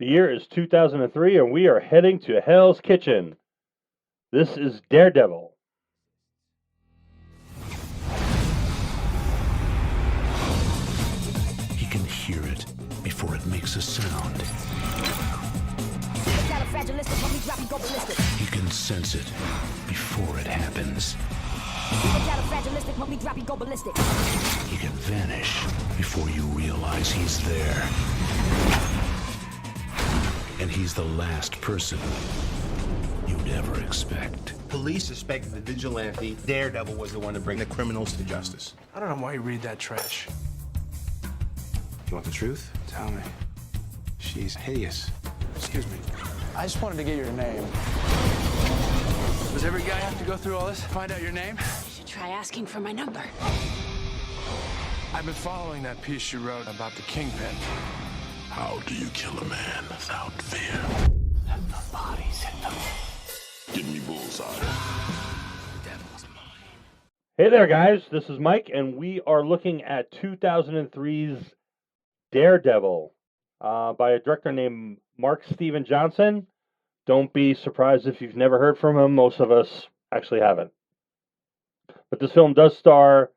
The year is 2003, and we are heading to Hell's Kitchen. This is Daredevil. He can hear it before it makes a sound. He can sense it before it happens. He can vanish before you realize he's there. And he's the last person you'd ever expect. Police suspected the vigilante Daredevil was the one to bring the criminals to justice. I don't know why you read that trash. You want the truth? Tell me. She's hideous. Excuse me. I just wanted to get your name. Does every guy have to go through all this to find out your name? You should try asking for my number. I've been following that piece you wrote about the Kingpin. How do you kill a man without fear? Let the bodies hit them. Give me bullseye. Devil's mine. Hey there, guys. This is Mike, and we are looking at 2003's Daredevil by a director named Mark Steven Johnson. Don't be surprised if you've never heard from him. Most of us actually haven't. But this film does star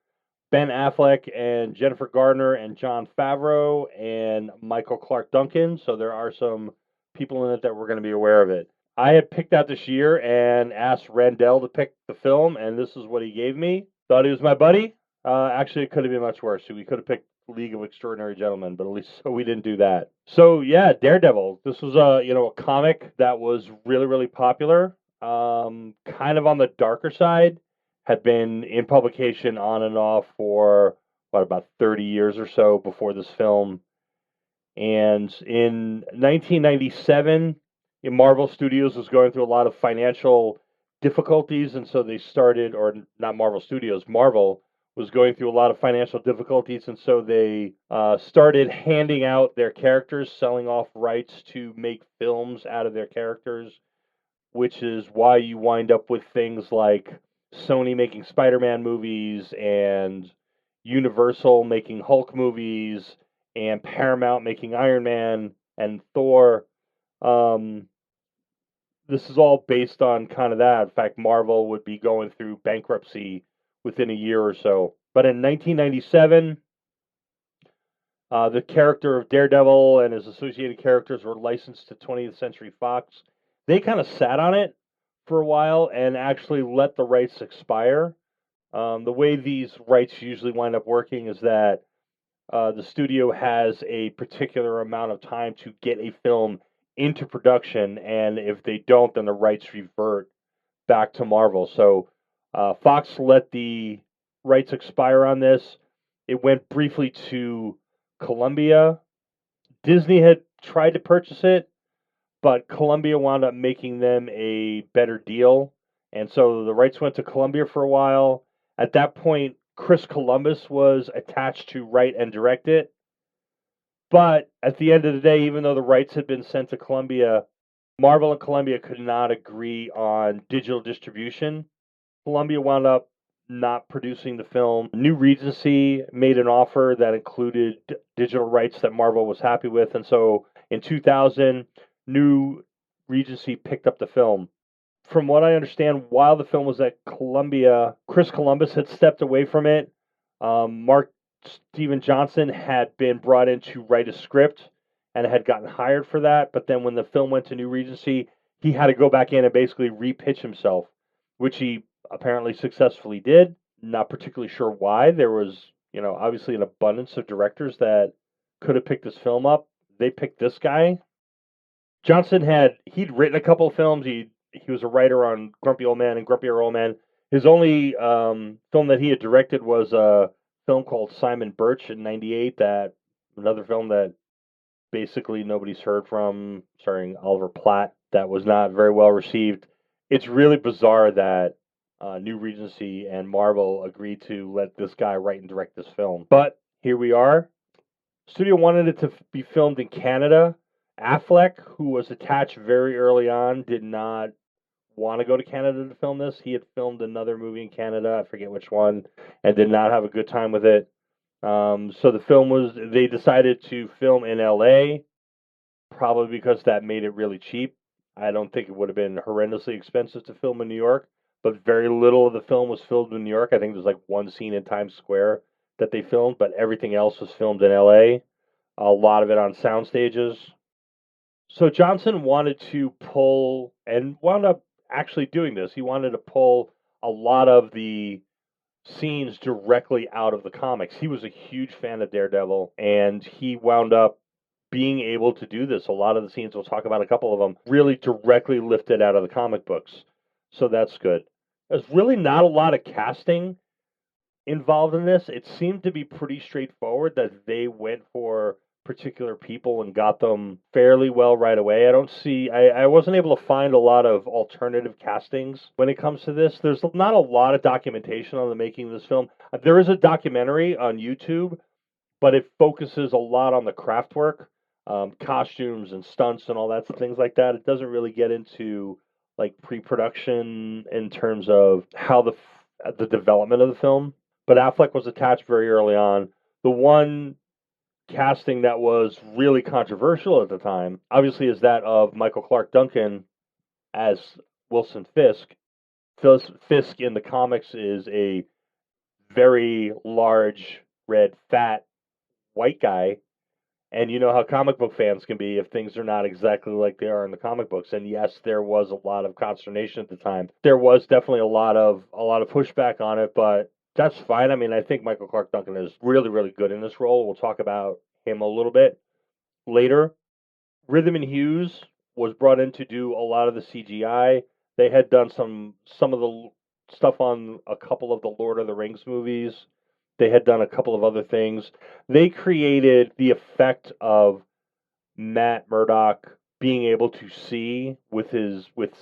Ben Affleck and Jennifer Garner and John Favereau and Michael Clarke Duncan. So there are some people in it that we're going to be aware of it. I had picked out this year and asked Randell to pick the film, and this is what he gave me. Thought he was my buddy. Actually, it could have been much worse. We could have picked League of Extraordinary Gentlemen, but at least so we didn't do that. So yeah, Daredevil. This was a comic that was really, really popular. Kind of on the darker side. Had been in publication on and off for about 30 years or so before this film. And in 1997, Marvel Studios was going through a lot of financial difficulties, and so they started, or not Marvel Studios, Marvel was going through a lot of financial difficulties, and so they started handing out their characters, selling off rights to make films out of their characters, which is why you wind up with things like Sony making Spider-Man movies and Universal making Hulk movies and Paramount making Iron Man and Thor. This is all based on kind of that. In fact, Marvel would be going through bankruptcy within a year or so. But in 1997, the character of Daredevil and his associated characters were licensed to 20th Century Fox. They kind of sat on it for a while and actually let the rights expire. The way these rights usually wind up working is that the studio has a particular amount of time to get a film into production, and if they don't, then the rights revert back to Marvel. So Fox let the rights expire on this. It went briefly to Columbia. Disney had tried to purchase it, but Columbia wound up making them a better deal. And so the rights went to Columbia for a while. At that point, Chris Columbus was attached to write and direct it. But at the end of the day, even though the rights had been sent to Columbia, Marvel and Columbia could not agree on digital distribution. Columbia wound up not producing the film. New Regency made an offer that included digital rights that Marvel was happy with. And so in 2000, New Regency picked up the film. From what I understand, while the film was at Columbia, Chris Columbus had stepped away from it. Mark Steven Johnson had been brought in to write a script and had gotten hired for that. But then when the film went to New Regency, he had to go back in and basically repitch himself, which he apparently successfully did. Not particularly sure why. There was, obviously an abundance of directors that could have picked this film up. They picked this guy. Johnson he'd written a couple of films. He was a writer on Grumpy Old Man and Grumpier Old Man. His only film that he had directed was a film called Simon Birch in '98. Another film that basically nobody's heard from, starring Oliver Platt, that was not very well received. It's really bizarre that New Regency and Marvel agreed to let this guy write and direct this film. But here we are. Studio wanted it to be filmed in Canada. Affleck, who was attached very early on, did not want to go to Canada to film this. He had filmed another movie in Canada, I forget which one, and did not have a good time with it. So they decided to film in LA. probably because that made it really cheap. I don't think it would have been horrendously expensive to film in New York, but very little of the film was filmed in New York. I think there's like one scene in Times Square that they filmed, but everything else was filmed in LA. A lot of it on sound stages. So Johnson wanted to pull, and wound up actually doing this. He wanted to pull a lot of the scenes directly out of the comics. He was a huge fan of Daredevil, and he wound up being able to do this. A lot of the scenes, we'll talk about a couple of them, really directly lifted out of the comic books. So that's good. There's really not a lot of casting involved in this. It seemed to be pretty straightforward that they went for particular people and got them fairly well right away. I wasn't able to find a lot of alternative castings when it comes to this. There's not a lot of documentation on the making of this film. There is a documentary on YouTube, but it focuses a lot on the craft work, costumes and stunts and all that, things like that. It doesn't really get into like pre-production in terms of how the development of the film. But Affleck was attached very early on. The one casting that was really controversial at the time, obviously, is that of Michael Clarke Duncan as Wilson Fisk. Fisk in the comics is a very large, red, fat, white guy. And you know how comic book fans can be if things are not exactly like they are in the comic books. And yes, there was a lot of consternation at the time. There was definitely a lot of pushback on it, but that's fine. I mean, I think Michael Clarke Duncan is really, really good in this role. We'll talk about him a little bit later. Rhythm and Hughes was brought in to do a lot of the CGI. They had done some of the stuff on a couple of the Lord of the Rings movies. They had done a couple of other things. They created the effect of Matt Murdock being able to see with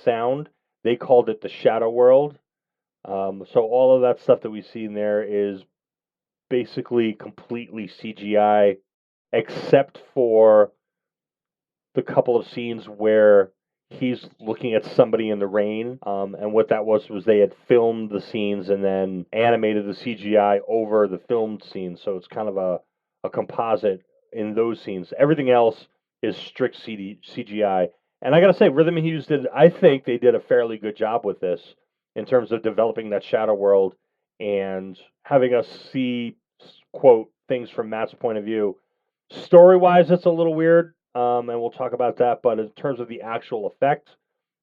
sound. They called it the Shadow World. So all of that stuff that we see in there is basically completely CGI, except for the couple of scenes where he's looking at somebody in the rain. And what that was they had filmed the scenes and then animated the CGI over the filmed scenes. So it's kind of a composite in those scenes. Everything else is strict CGI. And I got to say, Rhythm and Hughes I think they did a fairly good job with this in terms of developing that shadow world and having us see, quote, things from Matt's point of view. Story-wise, it's a little weird. And we'll talk about that. But in terms of the actual effect,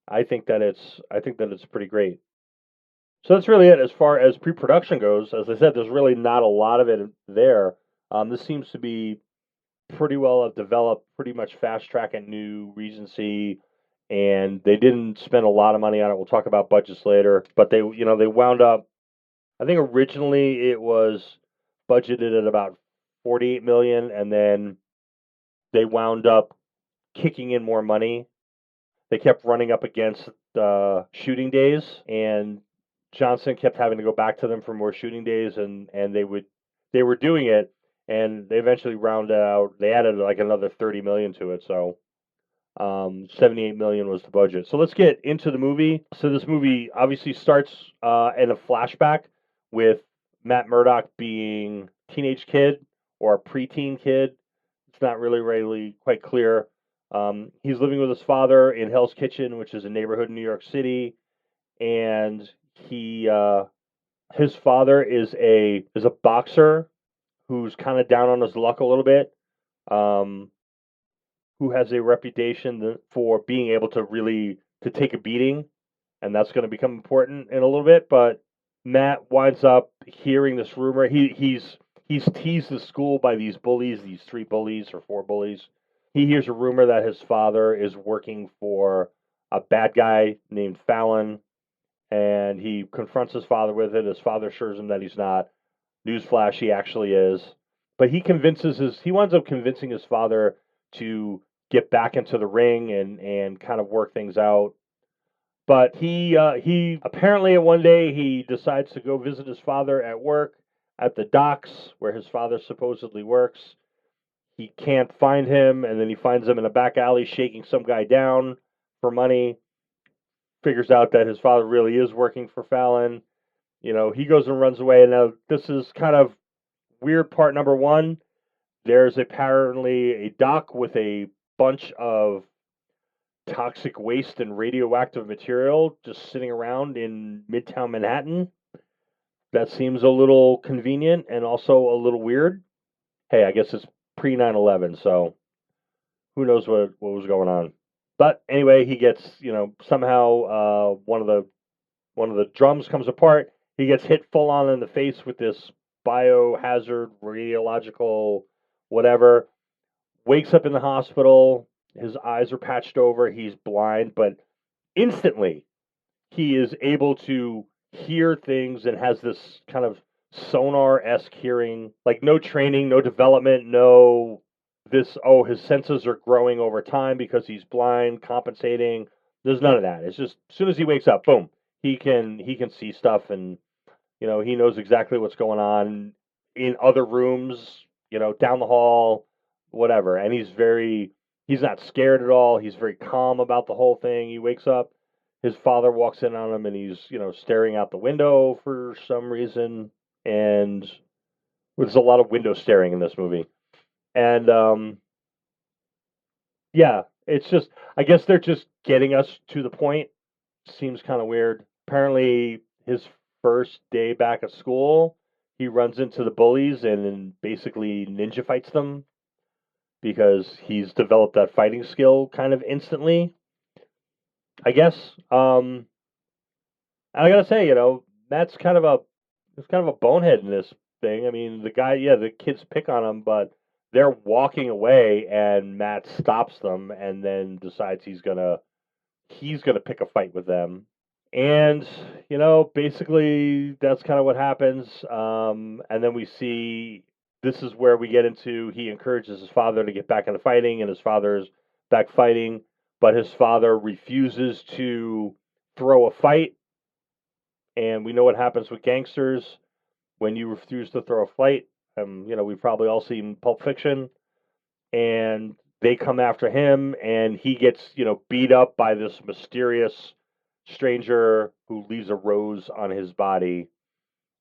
I think that it's pretty great. So that's really it as far as pre-production goes. As I said, there's really not a lot of it there. This seems to be pretty well developed, pretty much fast track at New Regency, and they didn't spend a lot of money on it. We'll talk about budgets later, but they wound up. I think originally it was budgeted at about 48 million, and then they wound up kicking in more money. They kept running up against shooting days, and Johnson kept having to go back to them for more shooting days, and they were doing it, and they eventually rounded out. They added like another 30 million to it, so 78 million was the budget. So let's get into the movie. So this movie obviously starts in a flashback with Matt Murdock being a teenage kid or a preteen kid. It's not really quite clear. He's living with his father in Hell's Kitchen, which is a neighborhood in New York City, and his father is a boxer who's kind of down on his luck a little bit, who has a reputation for being able to take a beating, and that's going to become important in a little bit. But Matt winds up hearing this rumor. He's teased the school by these bullies, these 3 bullies or 4 bullies. He hears a rumor that his father is working for a bad guy named Fallon, and he confronts his father with it. His father assures him that he's not. Newsflash, he actually is. But he winds up convincing his father to get back into the ring and kind of work things out. But he apparently one day he decides to go visit his father at work at the docks where his father supposedly works. He can't find him, and then he finds him in a back alley shaking some guy down for money. Figures out that his father really is working for Fallon. He goes and runs away. And now this is kind of weird part number 1. There's apparently a dock with a bunch of toxic waste and radioactive material just sitting around in Midtown Manhattan. That seems a little convenient and also a little weird. Hey, I guess it's pre 9/11, so who knows what was going on. But anyway, he gets, somehow one of the drums comes apart. He gets hit full on in the face with this biohazard, radiological, whatever. Wakes up in the hospital. His eyes are patched over. He's blind, but instantly he is able to hear things and has this kind of sonar-esque hearing. Like no training, no development, no his senses are growing over time because he's blind, compensating. There's none of that. It's just as soon as he wakes up, boom, he can see stuff, and he knows exactly what's going on in other rooms, down the hall, whatever. And he's not scared at all. He's very calm about the whole thing. He wakes up, his father walks in on him, and he's, staring out the window for some reason. And there's a lot of window staring in this movie. And yeah, it's just, I guess they're just getting us to the point. Seems kind of weird. Apparently, his first day back at school, he runs into the bullies and basically ninja fights them because he's developed that fighting skill kind of instantly, I guess. And I gotta say, Matt's kind of a bonehead in this thing. I mean, the kids pick on him, but they're walking away, and Matt stops them, and then decides he's gonna pick a fight with them. And, basically that's kind of what happens. And then we see this is where we get into he encourages his father to get back into fighting, and his father's back fighting, but his father refuses to throw a fight. And we know what happens with gangsters when you refuse to throw a fight. We've probably all seen Pulp Fiction, and they come after him, and he gets, beat up by this mysterious stranger who leaves a rose on his body,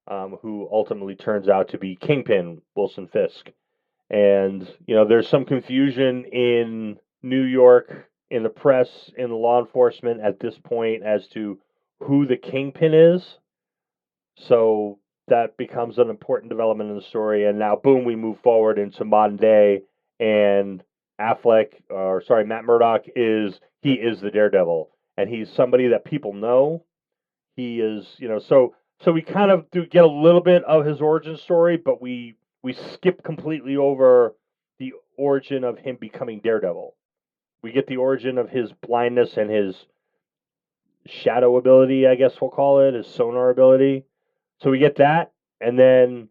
who ultimately turns out to be Kingpin, Wilson Fisk. And, there's some confusion in New York, in the press, in the law enforcement at this point as to who the Kingpin is. So that becomes an important development in the story. And now, boom, we move forward into modern day, and Matt Murdock is the Daredevil, and he's somebody that people know. He is, so we kind of do get a little bit of his origin story, but we skip completely over the origin of him becoming Daredevil. We get the origin of his blindness and his shadow ability, I guess we'll call it, his sonar ability. So we get that, and then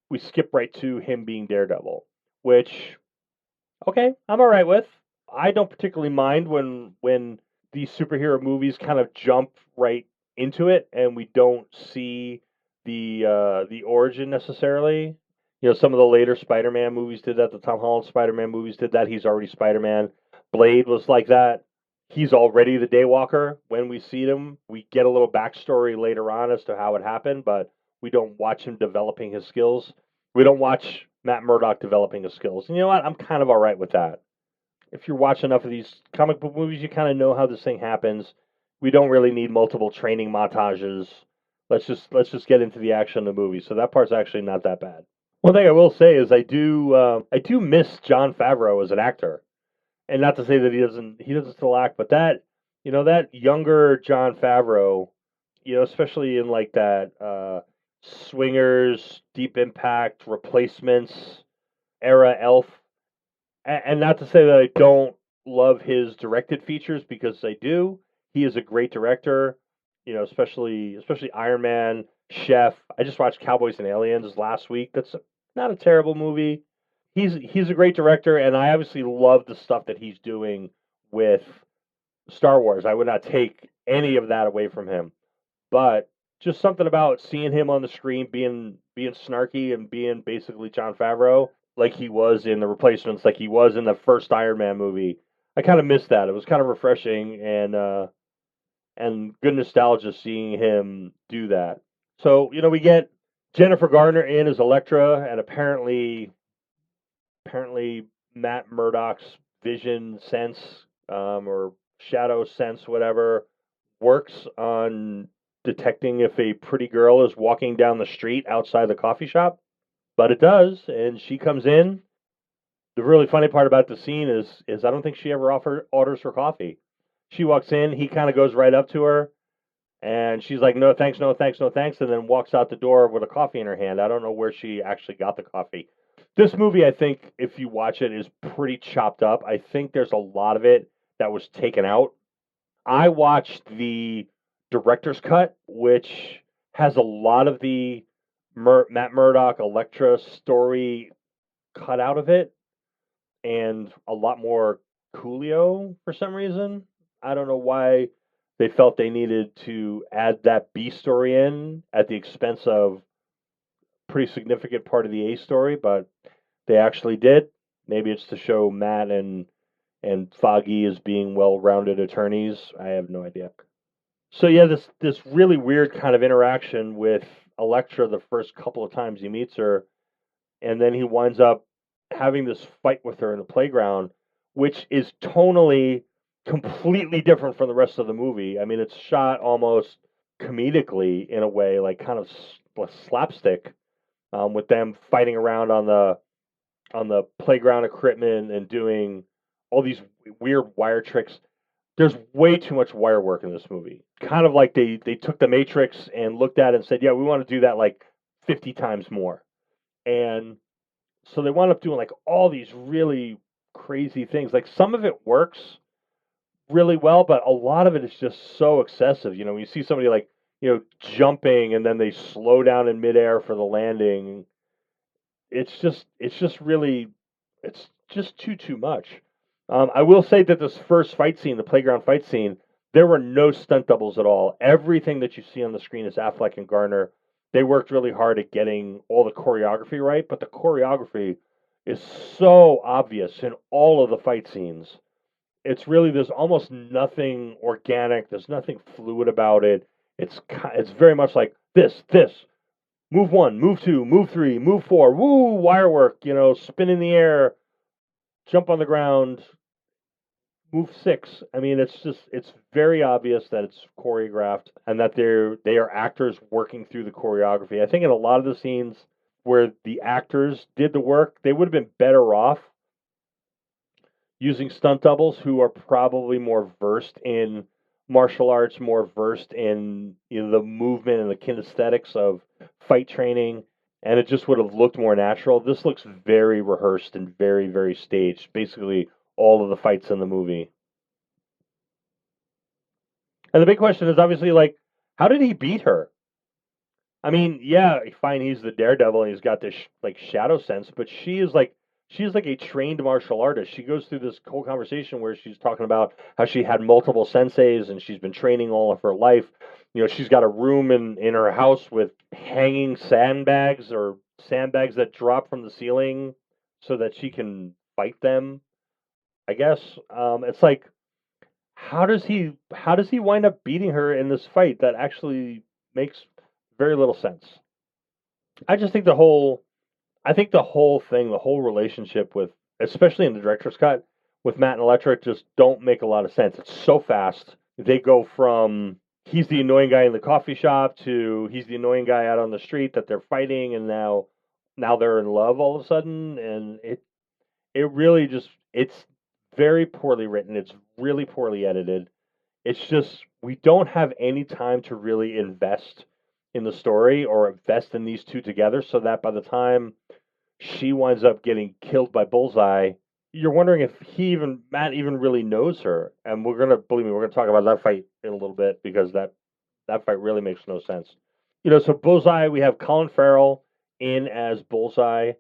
we skip right to him being Daredevil, which, okay, I'm all right with. I don't particularly mind when these superhero movies kind of jump right into it, and we don't see the origin necessarily. Some of the later Spider-Man movies did that. The Tom Holland Spider-Man movies did that. He's already Spider-Man. Blade was like that. He's already the Daywalker. When we see him, we get a little backstory later on as to how it happened, but we don't watch him developing his skills. We don't watch Matt Murdock developing his skills. And you know what? I'm kind of all right with that. If you're watching enough of these comic book movies, you kind of know how this thing happens. We don't really need multiple training montages. Let's just get into the action of the movie. So that part's actually not that bad. One thing I will say is I do miss Jon Favreau as an actor. And not to say that he doesn't still act, but that younger Jon Favreau, especially in like that Swingers, Deep Impact, Replacements era Elf, and not to say that I don't love his directed features, because I do. He is a great director, especially Iron Man, Chef. I just watched Cowboys and Aliens last week. That's not a terrible movie. He's a great director, and I obviously love the stuff that he's doing with Star Wars. I would not take any of that away from him. But just something about seeing him on the screen being snarky and being basically Jon Favreau, like he was in The Replacements, like he was in the first Iron Man movie. I kind of missed that. It was kind of refreshing and good nostalgia seeing him do that. So, we get Jennifer Garner in as Elektra, and apparently Matt Murdock's vision sense or shadow sense, whatever, works on detecting if a pretty girl is walking down the street outside the coffee shop, but it does, and she comes in. The really funny part about the scene is I don't think she ever orders for coffee. She walks in, he kind of goes right up to her, and she's like, "No thanks, no thanks, no thanks," and then walks out the door with a coffee in her hand. I don't know where she actually got the coffee. This movie, I think, if you watch it, is pretty chopped up. I think there's a lot of it that was taken out. I watched the director's cut, which has a lot of the Matt Murdock Elektra story cut out of it, and a lot more Coolio for some reason. I don't know why they felt they needed to add that B story in at the expense of a pretty significant part of the A story, but they actually did. Maybe it's to show Matt and Foggy as being well-rounded attorneys. I have no idea. So yeah, this really weird kind of interaction with Elektra the first couple of times he meets her, and then he winds up having this fight with her in the playground, which is tonally completely different from the rest of the movie. I mean, it's shot almost comedically in a way, like kind of slapstick, with them fighting around on the playground equipment and doing all these weird wire tricks. There's way too much wire work in this movie. Kind of like they took the Matrix and looked at it and said, "Yeah, we want to do that like 50 times more." And so they wound up doing like all these really crazy things. Like some of it works really well, but a lot of it is just so excessive. When you see somebody like, jumping and then they slow down in midair for the landing, it's just too much. I will say that this first fight scene, the playground fight scene, there were no stunt doubles at all. Everything that you see on the screen is Affleck and Garner. They worked really hard at getting all the choreography right, but the choreography is so obvious in all of the fight scenes. There's almost nothing organic. There's nothing fluid about it. It's very much like this. Move one, move two, move three, move four. Woo, wire work. Spin in the air, jump on the ground, move six. I mean, it's very obvious that it's choreographed and that they are actors working through the choreography. I think in a lot of the scenes where the actors did the work, they would have been better off using stunt doubles who are probably more versed in martial arts, more versed in the movement and the kinesthetics of fight training, and it just would have looked more natural. This looks very rehearsed and very, very staged. Basically, all of the fights in the movie. And the big question is obviously like, how did he beat her? I mean, yeah, fine, he's the Daredevil and he's got this like shadow sense, but she's like a trained martial artist. She goes through this whole conversation where she's talking about how she had multiple senseis and she's been training all of her life. She's got a room in her house with hanging sandbags that drop from the ceiling so that she can fight them. I guess it's like, how does he wind up beating her in this fight that actually makes very little sense? I just think the whole thing, the whole relationship with, especially in the director's cut, with Matt and Elektra just don't make a lot of sense. It's so fast. They go from he's the annoying guy in the coffee shop to he's the annoying guy out on the street that they're fighting, and now they're in love all of a sudden, and it really just it's very poorly written. It's really poorly edited. It's just we don't have any time to really invest in the story or invest in these two together, so that by the time she winds up getting killed by Bullseye, you're wondering if Matt even really knows her. And we're gonna talk about that fight in a little bit because that fight really makes no sense. So Bullseye, we have Colin Farrell in as Bullseye.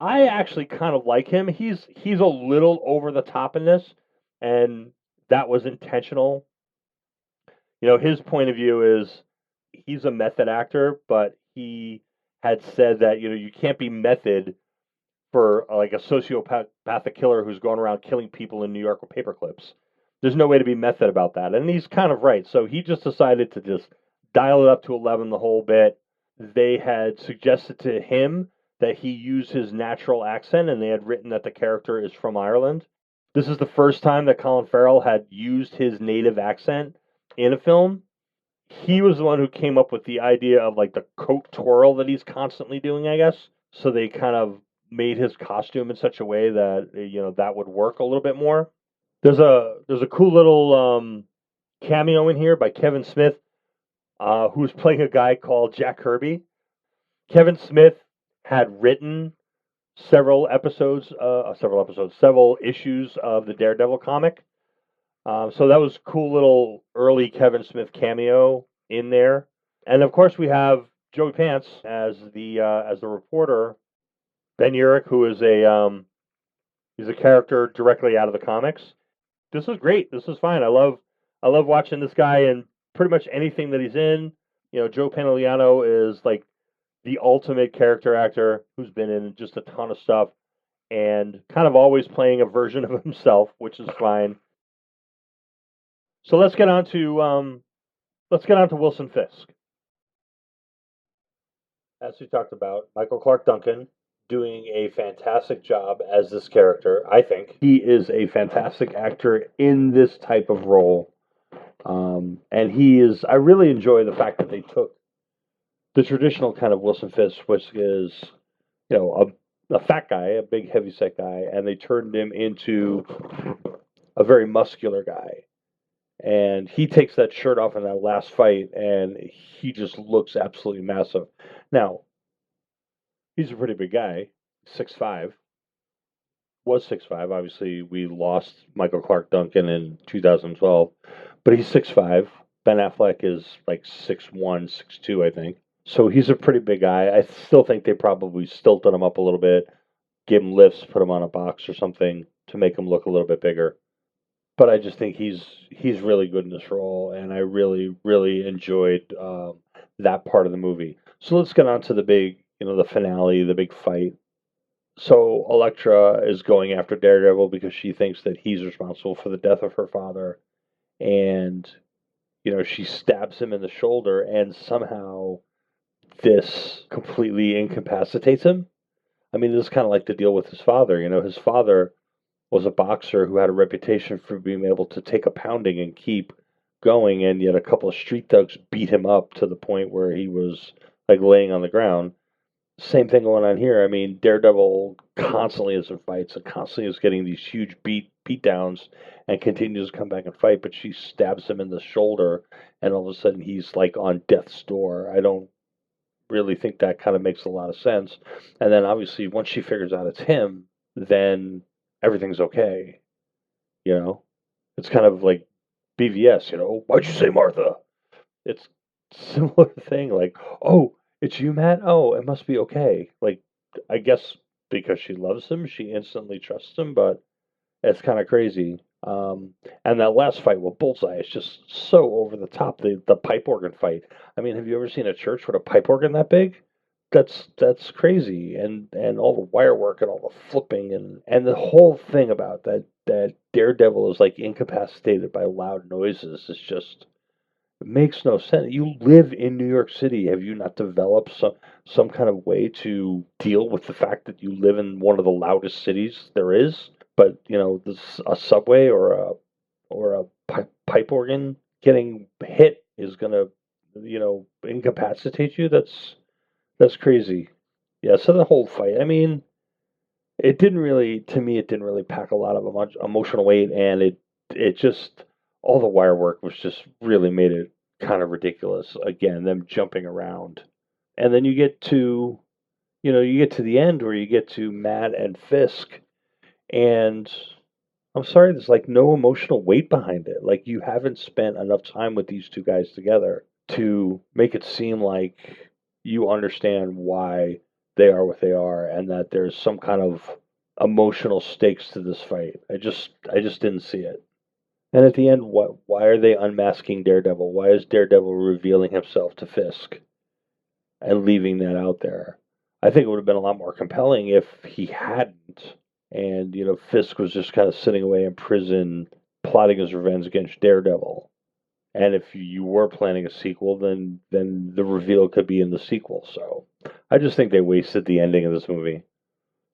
I actually kind of like him. He's a little over the top in this, and that was intentional. His point of view is he's a method actor, but he had said that you can't be method for like a sociopathic killer who's going around killing people in New York with paper clips. There's no way to be method about that, and he's kind of right. So he just decided to just dial it up to 11 the whole bit. They had suggested to him that he use his natural accent, and they had written that the character is from Ireland. This is the first time that Colin Farrell had used his native accent in a film. He was the one who came up with the idea of like the coat twirl that he's constantly doing, I guess. So they kind of made his costume in such a way that that would work a little bit more. There's a cool little cameo in here by Kevin Smith, who's playing a guy called Jack Kirby. Kevin Smith had written several issues of the Daredevil comic. So that was a cool little early Kevin Smith cameo in there. And of course we have Joey Pants as the reporter, Ben Urich, who is he's a character directly out of the comics. This is great. This is fine. I love watching this guy in pretty much anything that he's in. Joe Pantoliano is like the ultimate character actor who's been in just a ton of stuff and kind of always playing a version of himself, which is fine. So let's get on to Wilson Fisk. As we talked about, Michael Clarke Duncan doing a fantastic job as this character. I think he is a fantastic actor in this type of role, and he is. I really enjoy the fact that they took the traditional kind of Wilson Fisk, which is a fat guy, a big heavyset guy, and they turned him into a very muscular guy. And he takes that shirt off in that last fight, and he just looks absolutely massive. Now, he's a pretty big guy, 6'5". Was 6'5". Obviously, we lost Michael Clarke Duncan in 2012, but he's 6'5". Ben Affleck is like 6'1", 6'2", I think. So he's a pretty big guy. I still think they probably stilted him up a little bit, give him lifts, put him on a box or something to make him look a little bit bigger. But I just think he's really good in this role, and I really, really enjoyed that part of the movie. So let's get on to the big, the finale, the big fight. So Elektra is going after Daredevil because she thinks that he's responsible for the death of her father, and she stabs him in the shoulder, and somehow this completely incapacitates him. I mean, this is kind of like the deal with his father. His father was a boxer who had a reputation for being able to take a pounding and keep going, and yet a couple of street thugs beat him up to the point where he was like laying on the ground. Same thing going on here. I mean, Daredevil constantly is in fights and constantly is getting these huge beat downs and continues to come back and fight, but she stabs him in the shoulder, and all of a sudden he's like on death's door. I don't really think that kind of makes a lot of sense. And then obviously once she figures out it's him, then everything's okay. It's kind of like BVS, why'd you say Martha? It's similar thing, like, oh, it's you, Matt? Oh, it must be okay. Like, I guess because she loves him, she instantly trusts him, but it's kind of crazy. And that last fight with Bullseye is just so over the top, the pipe organ fight. I mean, have you ever seen a church with a pipe organ that big? That's crazy, and all the wire work and all the flipping and the whole thing about that Daredevil is like incapacitated by loud noises is just, it makes no sense. You live in New York City. Have you not developed some kind of way to deal with the fact that you live in one of the loudest cities there is? But this, a subway or a pipe organ getting hit is gonna incapacitate you. That's crazy. Yeah, so the whole fight, I mean, it didn't really pack a lot of emotional weight, and it just, all the wire work was just really made it kind of ridiculous. Again, them jumping around. And then you get to the end where you get to Matt and Fisk, and I'm sorry, there's like no emotional weight behind it. Like, you haven't spent enough time with these two guys together to make it seem like you understand why they are what they are, and that there's some kind of emotional stakes to this fight. I just didn't see it. And at the end, why are they unmasking Daredevil? Why is Daredevil revealing himself to Fisk and leaving that out there? I think it would have been a lot more compelling if he hadn't, and Fisk was just kind of sitting away in prison, plotting his revenge against Daredevil. And if you were planning a sequel, then the reveal could be in the sequel. So I just think they wasted the ending of this movie.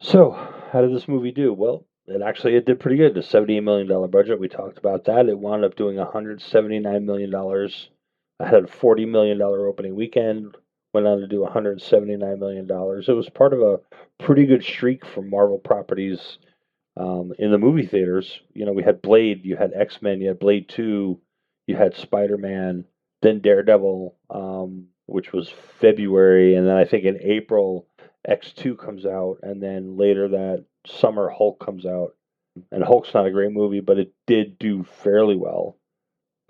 So how did this movie do? Well, It did pretty good. The $78 million budget, we talked about that. It wound up doing $179 million. I had a $40 million opening weekend, went on to do $179 million. It was part of a pretty good streak for Marvel properties in the movie theaters. We had Blade, you had X-Men, you had Blade 2, you had Spider-Man, then Daredevil, which was February, and then I think in April, X2 comes out, and then later that summer, Hulk comes out. And Hulk's not a great movie, but it did do fairly well.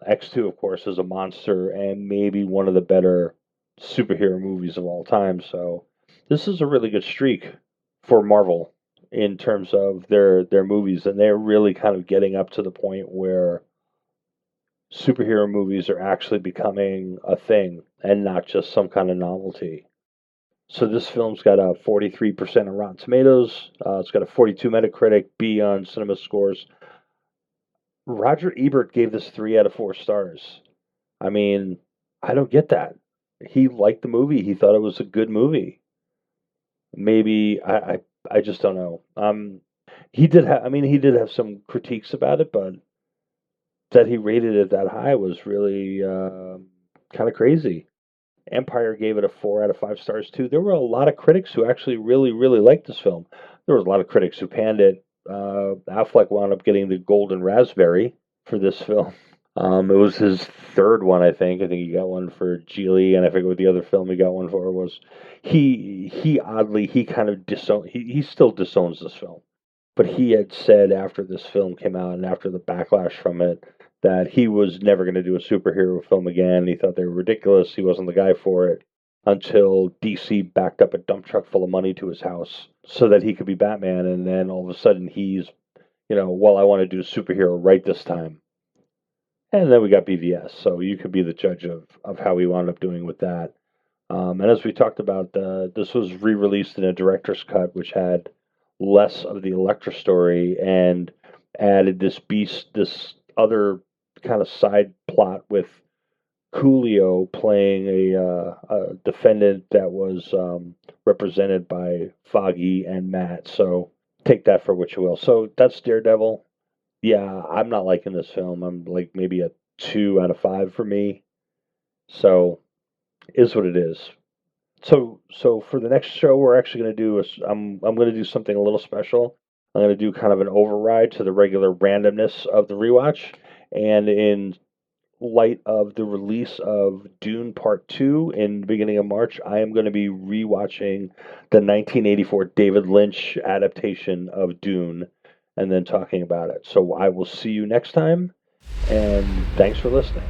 X2, of course, is a monster and maybe one of the better superhero movies of all time. So this is a really good streak for Marvel in terms of their movies, and they're really kind of getting up to the point where superhero movies are actually becoming a thing and not just some kind of novelty. So this film's got a 43% on Rotten Tomatoes. It's got a 42 Metacritic, B on Cinema Scores. Roger Ebert gave this 3 out of 4 stars. I mean, I don't get that. He liked the movie. He thought it was a good movie. Maybe I just don't know. He did have some critiques about it, but that he rated it that high was really kind of crazy. Empire gave it a 4 out of 5 stars too. There were a lot of critics who actually really, really liked this film. There was a lot of critics who panned it. Affleck wound up getting the Golden Raspberry for this film. It was his third one, I think. I think he got one for Geely, and I forget what the other film he got one for was. He oddly, he kind of he still disowns this film. But he had said after this film came out and after the backlash from it, that he was never going to do a superhero film again. He thought they were ridiculous. He wasn't the guy for it until DC backed up a dump truck full of money to his house so that he could be Batman. And then all of a sudden he's, well, I want to do a superhero right this time. And then we got BVS. So you could be the judge of how he wound up doing with that. And as we talked about, this was re-released in a director's cut, which had less of the Elektra story and added this other kind of side plot with Coolio playing a defendant that was represented by Foggy and Matt. So take that for what you will. So that's Daredevil. Yeah, I'm not liking this film. I'm like maybe a 2 out of 5 for me. So is what it is. So for the next show, we're actually going to do I'm going to do something a little special. I'm going to do kind of an override to the regular randomness of the rewatch, and in light of the release of Dune Part 2 in the beginning of March, I am going to be rewatching the 1984 David Lynch adaptation of Dune and then talking about it. So I will see you next time, and thanks for listening.